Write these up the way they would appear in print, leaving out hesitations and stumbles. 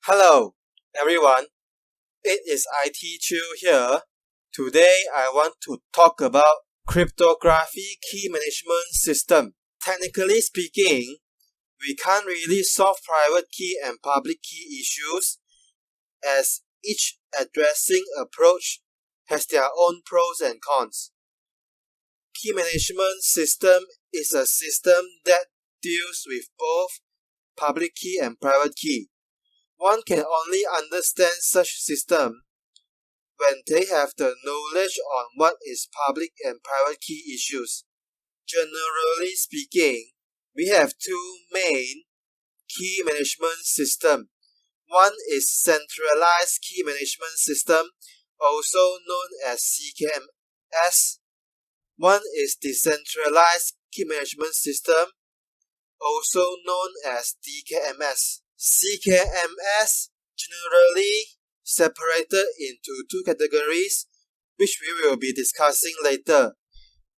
Hello, everyone. It is IT Chill here. Today, I want to talk about cryptography key management system. Technically speaking, we can't really solve private key and public key issues, as each addressing approach has their own pros and cons. Key management system is a system that deals with both public key and private key. One can only understand such system when they have the knowledge on what is public and private key issues. Generally speaking, we have two main key management systems. One is centralized key management system, also known as CKMS. One is decentralized key management system, also known as DKMS. CKMS generally separated into two categories, which we will be discussing later.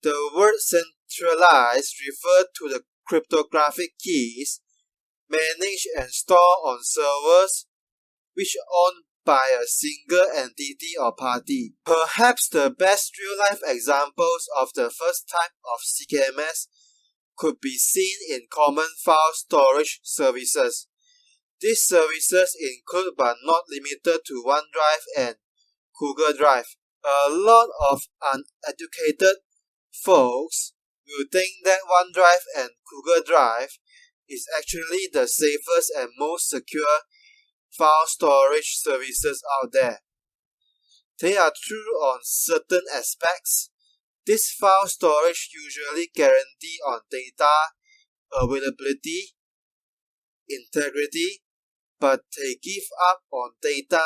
The word centralized refers to the cryptographic keys managed and stored on servers which are owned by a single entity or party. Perhaps the best real-life examples of the first type of CKMS could be seen in common file storage services. These services include but not limited to OneDrive and Google Drive. A lot of uneducated folks will think that OneDrive and Google Drive is actually the safest and most secure file storage services out there. They are true on certain aspects. This file storage usually guarantee on data availability, integrity, but they give up on data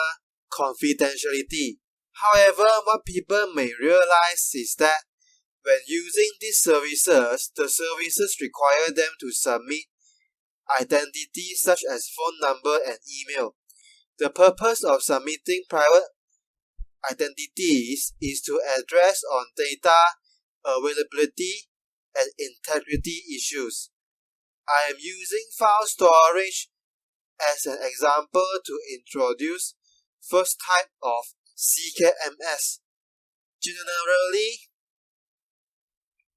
confidentiality. However, what people may realize is that when using these services, the services require them to submit identities such as phone number and email. The purpose of submitting private identities is to address on data availability and integrity issues. I am using file storage as an example to introduce first type of CKMS. Generally,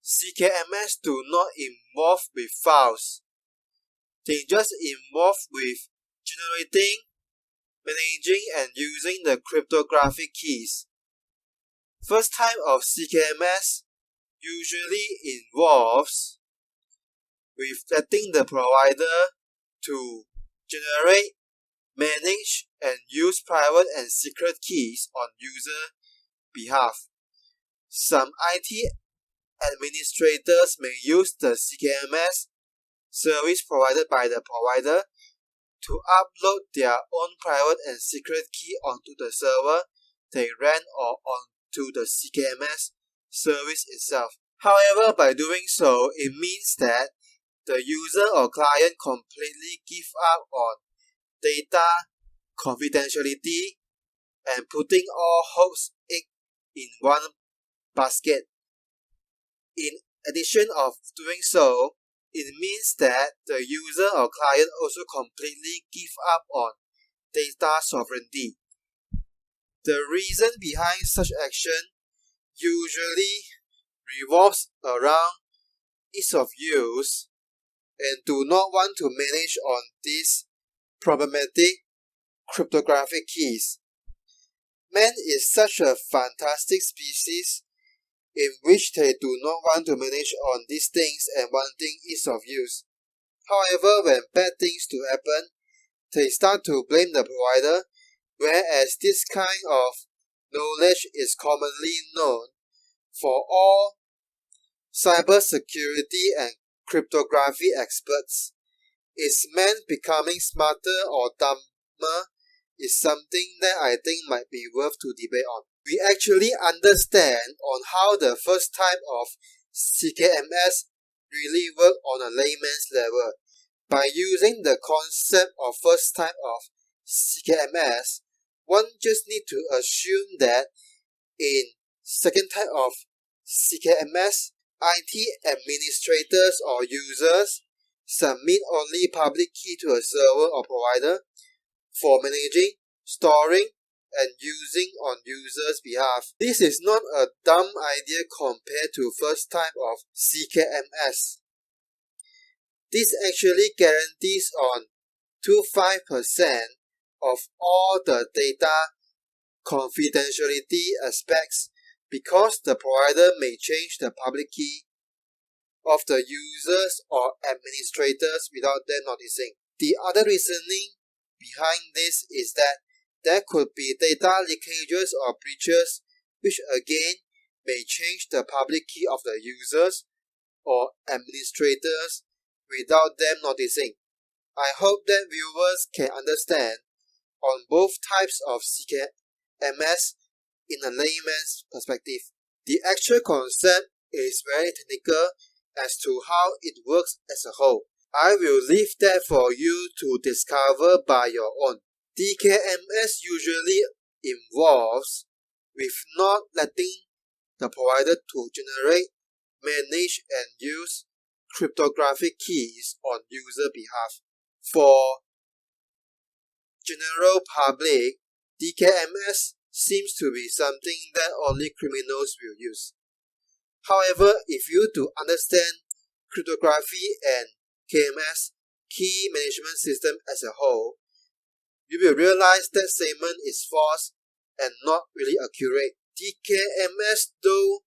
CKMS do not involve with files. They just involve with generating, managing and using the cryptographic keys. First type of CKMS usually involves with letting the provider to generate, manage, and use private and secret keys on user behalf. Some IT administrators may use the CKMS service provided by the provider to upload their own private and secret key onto the server they ran or onto the CKMS service itself. However, by doing so, it means that the user or client completely give up on data confidentiality and putting all hopes in one basket. In addition of doing so, it means that the user or client also completely give up on data sovereignty. The reason behind such action usually revolves around ease of use and do not want to manage on these problematic cryptographic keys. Man is such a fantastic species in which they do not want to manage on these things and wanting ease of use. However, when bad things do happen, they start to blame the provider, whereas this kind of knowledge is commonly known for all cybersecurity and cryptography experts. Is man becoming smarter or dumber is something that I think might be worth to debate on. We actually understand on how the first type of CKMS really work on a layman's level. By using the concept of first type of CKMS, one just need to assume that in second type of CKMS, IT administrators or users submit only public key to a server or provider. for managing, storing, and using on users' behalf. This is not a dumb idea compared to first type of CKMS. This actually guarantees on 25% of all the data confidentiality aspects because the provider may change the public key of the users or administrators without them noticing. The other reasoning behind this is that there could be data leakages or breaches which again may change the public key of the users or administrators without them noticing. I hope that viewers can understand on both types of CKMS in a layman's perspective. The actual concept is very technical as to how it works as a whole. I will leave that for you to discover by your own. DKMS usually involves with not letting the provider to generate, manage and use cryptographic keys on user behalf. For general public, DKMS seems to be something that only criminals will use. However, if you do understand cryptography and KMS, key management system as a whole, you will realize that statement is false and not really accurate. DKMS, though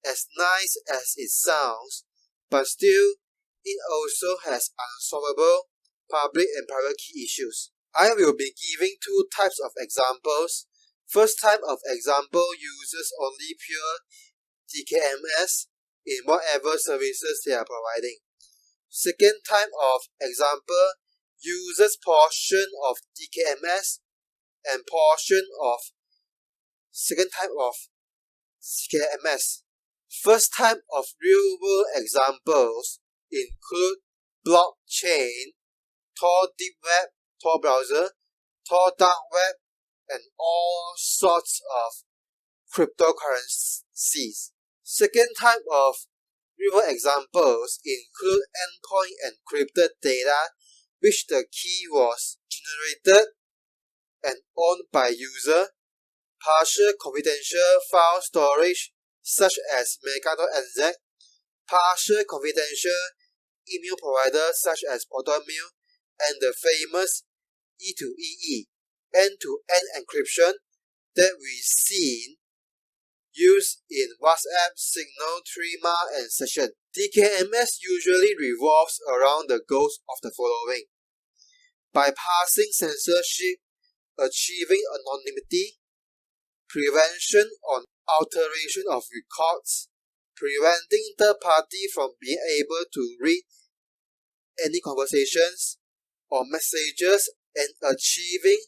as nice as it sounds, but still it also has unsolvable public and private key issues. I will be giving two types of examples. First type of example uses only pure DKMS in whatever services they are providing. Second type of example uses portion of DKMS and portion of second type of CKMS. First type of real-world examples include blockchain, Tor deep web, Tor browser, Tor dark web, and all sorts of cryptocurrencies. Second type of real examples include endpoint encrypted data which the key was generated and owned by user, partial confidential file storage such as Mega.nz, partial confidential email providers such as PortalMail, and the famous E2EE end-to-end encryption that we've seen used in WhatsApp, Signal, Threema, and Session. DKMS usually revolves around the goals of the following: bypassing censorship, achieving anonymity, prevention on alteration of records, preventing third party from being able to read any conversations or messages, and achieving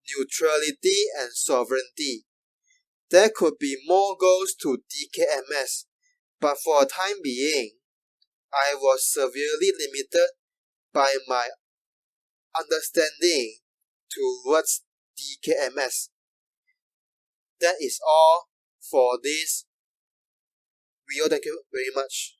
neutrality and sovereignty. There could be more goals to DKMS, but for the time being, I was severely limited by my understanding towards DKMS. That is all for this video. Thank you very much.